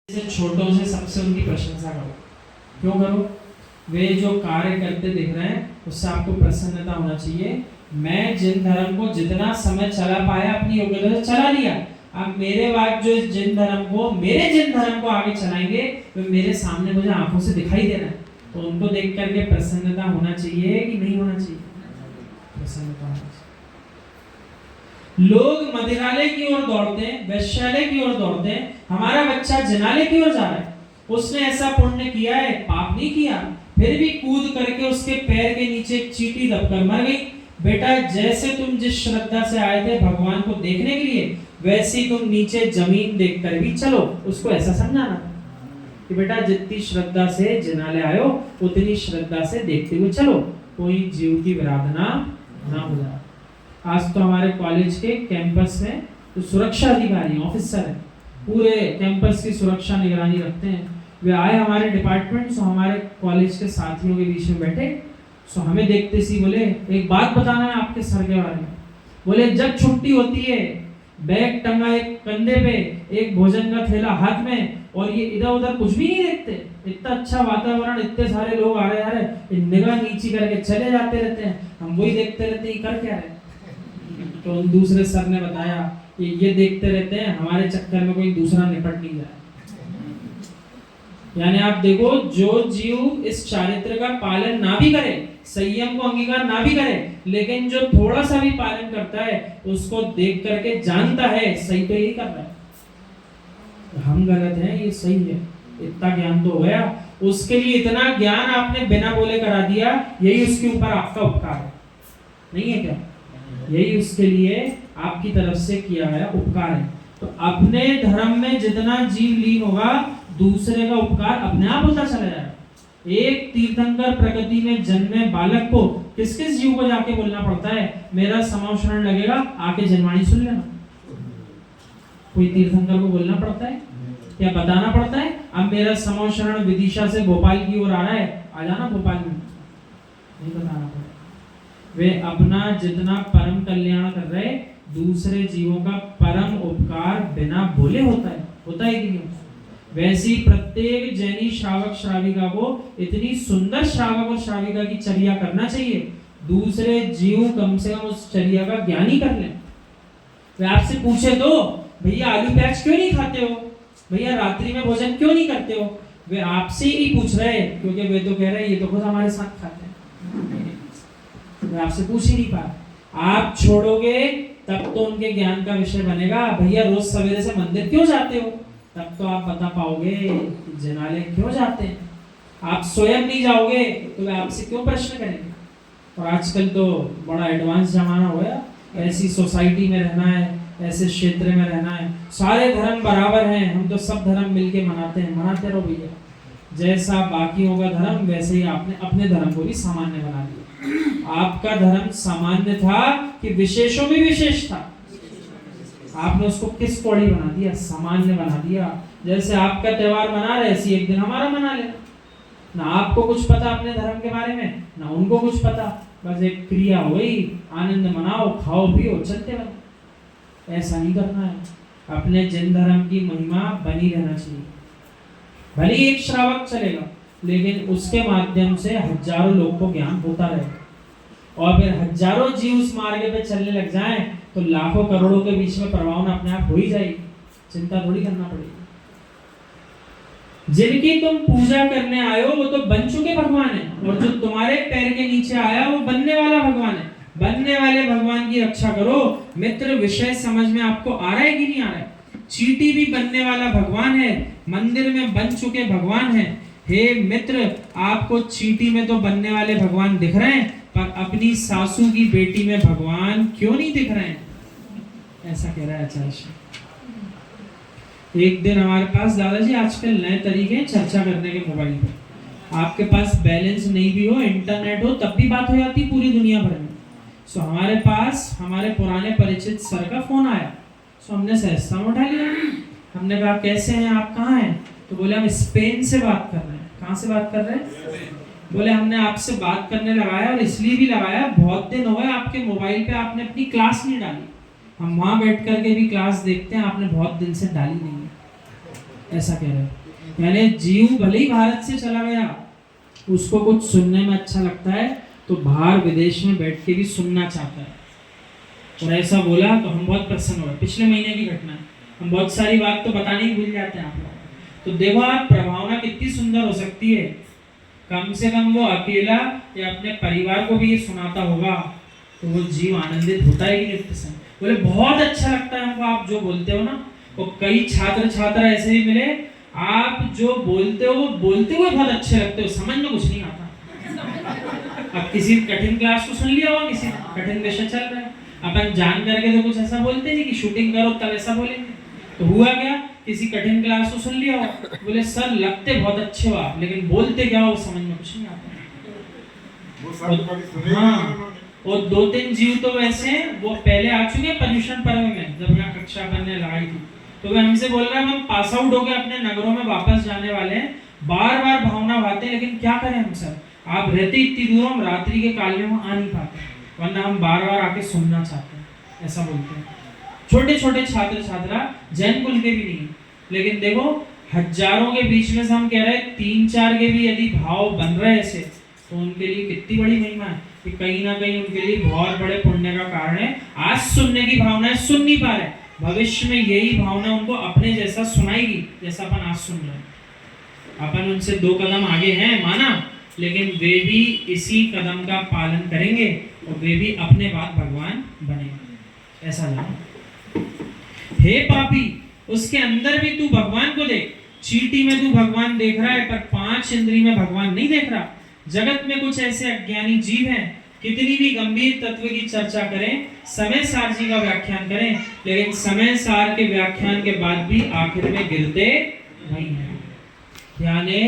से छोटों से सबसे उनकी प्रशंसा करो। क्यों करो? वे जो कार्य करते दिख रहे हैं उससे आपको प्रसन्नता होना चाहिए। मैं जिन धर्म को जितना समय चला पाया अपनी योग्यता से चला लिया, अब मेरे बाद जो जिन धर्म को आगे चलाएंगे वे मेरे सामने मुझे आंखों से दिखाई दे रहे हैं, तो उनको देख करके प्रसन्नता होना चाहिए कि नहीं होना चाहिए? प्रसन्नता होना चाहिए। लोग मदिरालय की ओर दौड़ते हैं, वैश्यालय की ओर दौड़ते हैं, हमारा बच्चा जिनालय की ओर जा रहा है। उसने ऐसा पुण्य किया है, पाप नहीं किया, फिर भी कूद करके उसके पैर के नीचे एक चींटी दबकर मर गई। बेटा, जैसे तुम जिस श्रद्धा से आए थे भगवान को देखने के लिए, वैसे ही तुम नीचे जमीन देखकर भी चलो। उसको ऐसा समझाना कि बेटा जितनी श्रद्धा से जिनालय आयो उतनी श्रद्धा से देखते हुए चलो, कोई जीव की विराधना ना हो जाए। आज तो हमारे कॉलेज के कैंपस में तो सुरक्षा अधिकारी ऑफिसर है, पूरे कैंपस की सुरक्षा निगरानी रखते हैं। वे आए हमारे डिपार्टमेंट, सो हमारे कॉलेज के साथियों के बीच में बैठे, सो हमें देखते सी बोले एक बात बताना है आपके सर के बारे में। बोले जब छुट्टी होती है, बैग टंगा एक कंधे पे, एक भोजन का थैला हाथ में, और ये इधर उधर कुछ भी नहीं देखते। इतना अच्छा वातावरण, इतने सारे लोग आ रहे हैं, निगाह नीची करके चले जाते रहते हैं, हम वही देखते रहते हैं कर क्या रहे। तो दूसरे सर ने बताया कि ये देखते रहते हैं हमारे चक्कर में कोई दूसरा निपट नहीं जाए। यानी आप देखो, जो जीव इस चारित्र का पालन ना भी करे, संयम को अंगीकार ना भी करे, लेकिन जो थोड़ा सा भी पालन करता है उसको देख करके जानता है सही तो यही कर रहा है, हम गलत हैं ये सही है। इतना ज्ञान तो हो गया, उसके लिए इतना ज्ञान आपने बिना बोले करा दिया, यही उसके ऊपर आपका उपकार है, नहीं है क्या? यही उसके लिए आपकी तरफ से किया गया उपकार है। तो अपने धर्म में जितना जीव लीन होगा, दूसरे का उपकार अपने आप होता चला जाएगा। एक तीर्थंकर प्रकृति में जन्मे बालक को किस किस जीव को जाके बोलना पड़ता है, मेरा समाव शरण लगेगा, आके जनवाणी सुन लेना। कोई तीर्थंकर को बोलना पड़ता है या बताना पड़ता है, अब मेरा समाव शरण विदिशा से भोपाल की ओर आ रहा है, आ जाना भोपाल में, नहीं बताना पड़ता। वे अपना जितना परम कल्याण कर रहे, दूसरे जीवों का परम उपकार बिना बोले होता है कि नहीं? वैसे ही प्रत्येक जैनी श्रावक श्राविका को इतनी सुंदर श्रावक और श्राविका की चर्या करना चाहिए, दूसरे जीव कम से कम उस चर्या का ज्ञान ही कर लें। वे आपसे पूछे तो भैया आलू प्याज क्यों नहीं खाते हो, भैया रात्रि में भोजन क्यों नहीं करते हो, वे आपसे ही पूछ रहे हैं, क्योंकि वे तो कह रहे हैं ये तो खुद हमारे साथ खाते हैं, वे आपसे पूछ ही नहीं पा। आप छोड़ोगे तब तो उनके ज्ञान का विषय बनेगा, भैया रोज सवेरे से मंदिर क्यों जाते हो, तब तो आप बता पाओगे जिनालय क्यों जाते हैं। आप स्वयं नहीं जाओगे तो वे आपसे क्यों प्रश्न करेंगे। और आजकल तो बड़ा एडवांस जमाना हो गया, ऐसी सोसाइटी में रहना है, ऐसे क्षेत्र में रहना है, सारे धर्म बराबर हैं, हम तो सब धर्म मिलके मनाते हैं। मनाते रहो भैया, जैसा बाकियों का धर्म वैसे ही आपने अपने धर्म को भी सामान्य बना दिया। आपका धर्म सामान्य था कि विशेषों में विशेष था, आपने उसको किस पौड़ी बना दिया, सामान्य बना दिया। जैसे आपका त्योहार मना रहे, ऐसी एक दिन हमारा मना लेना। ना आपको कुछ पता अपने धर्म के बारे में, ना उनको कुछ पता, बस एक क्रिया हुई, आनंद मनाओ, खाओ पियो, चलते रहो। ऐसा नहीं करना है, अपने जिन धर्म की महिमा बनी रहना चाहिए। भले ही एक श्रावक चलेगा, लेकिन उसके माध्यम से हजारों लोग को ज्ञान होता रहे, और फिर हजारों जीव उस मार्ग पे चलने लग जाएं तो लाखों करोड़ों के बीच में प्रवाहन अपने आप हो ही जाएगी, चिंता थोड़ी करना पड़ेगी। जिनकी तुम पूजा करने आए हो वो तो बन चुके भगवान है, और जो तुम्हारे पैर के नीचे आया वो बनने वाला भगवान है। बनने वाले भगवान की रक्षा करो। मित्र, विषय समझ में आपको आ रहा है कि नहीं आ रहा है? चींटी भी बनने वाला भगवान है, मंदिर में बन चुके भगवान है। हे मित्र, आपको चींटी में तो बनने वाले भगवान दिख रहे हैं, पर अपनी सासू की बेटी में भगवान क्यों नहीं दिख रहे हैं? ऐसा कह रहा है आचार्य। एक दिन हमारे पास दादाजी आजकल नए तरीके चर्चा करने के मोबाइल पे, आपके पास बैलेंस नहीं भी हो, इंटरनेट हो, तब भी बात हो जाती पूरी दुनिया भर में। सो हमारे पास हमारे पुराने परिचित सर का फोन आया, सो हमने सहजता में उठा लिया। हमने कहा कैसे हैं आप, कहाँ हैं? तो बोले हम स्पेन से बात कर रहे हैं। कहाँ से बात कर रहे हैं? बोले हमने आपसे बात करने लगाया, और इसलिए भी लगाया, बहुत दिन हो गए आपके मोबाइल पे आपने अपनी क्लास नहीं डाली, हम वहाँ बैठ करके भी क्लास देखते हैं, आपने बहुत दिन से डाली नहीं है। ऐसा कह रहे हैं। यानी जीव भले ही भारत से चला गया, उसको कुछ सुनने में अच्छा लगता है तो बाहर विदेश में बैठ के भी सुनना चाहता है, और ऐसा बोला तो हम बहुत प्रसन्न हुए। पिछले महीने की घटना है, हम बहुत सारी बात तो बताने ही भूल जाते हैं आप लोग। तो देखो आप प्रभावना कितनी सुंदर हो सकती है। कम से कम वो अकेला या अपने परिवार को भी ये सुनाता होगा तो वो जीव आनंदित होता है कि नहीं से। बोले बहुत अच्छा लगता है हमको आप जो बोलते हो ना। और कई छात्र ऐसे ही मिले, आप जो बोलते हो वो बोलते हुए बहुत अच्छे लगते हो, समझ में कुछ नहीं आता। अब किसी कठिन क्लास को सुन लिया होगा, किसी कठिन विषय चल रहा है, अपन जान करके तो कुछ ऐसा बोलते नहीं कि शूटिंग करो तब ऐसा बोलेंगे। तो हुआ क्या, किसी कठिन क्लास को सुन लिया हो, बोले सर लगते बहुत अच्छे हो आप, लेकिन बोलते क्या हो समझ में कुछ नहीं आता। हाँ, और 2-3 जीव तो वैसे वो पहले आ चुके हैं पर्यूषण पर्व में, जब यहाँ कक्षा बनने लगाई थी, तो वे हमसे बोल रहे हैं हम पास आउट हो गए, अपने नगरों में वापस जाने वाले हैं, बार बार भावना भाते, लेकिन क्या करें हम सर, आप रहते इतनी दूर, हम रात्रि के कालियों में आ नहीं पाते, वरना हम बार बार आके सुनना चाहते हैं, ऐसा बोलते हैं। छोटे छोटे छात्र छात्रा जैन कुल के भी नहीं, लेकिन देखो हजारों के बीच में से हम कह रहे हैं 3-4 के भी यदि भाव बन रहे ऐसे, तो उनके लिए कितनी बड़ी महिमा है कि कहीं ना कहीं उनके लिए बहुत बड़े पुण्य का कारण है। आज सुनने की भावना है, सुन नहीं पा रहे, भविष्य में यही भावना उनको अपने जैसा सुनाएगी जैसा अपन आज सुन रहे हैं। अपन उनसे 2 कदम आगे हैं माना, लेकिन वे भी इसी कदम का पालन करेंगे और वे भी अपने बाद भगवान बनेंगे, ऐसा जानो। हे पापी, उसके अंदर भी तू भगवान को देख। चींटी में तू भगवान देख रहा है, पर 5 इंद्री में भगवान नहीं देख रहा। जगत में कुछ ऐसे अज्ञानी जीव हैं, कितनी भी गंभीर तत्व की चर्चा करें, समय सार जी का व्याख्यान करें, लेकिन समय सार के व्याख्यान के बाद भी आखिर में गिरते नहीं हैं। यानी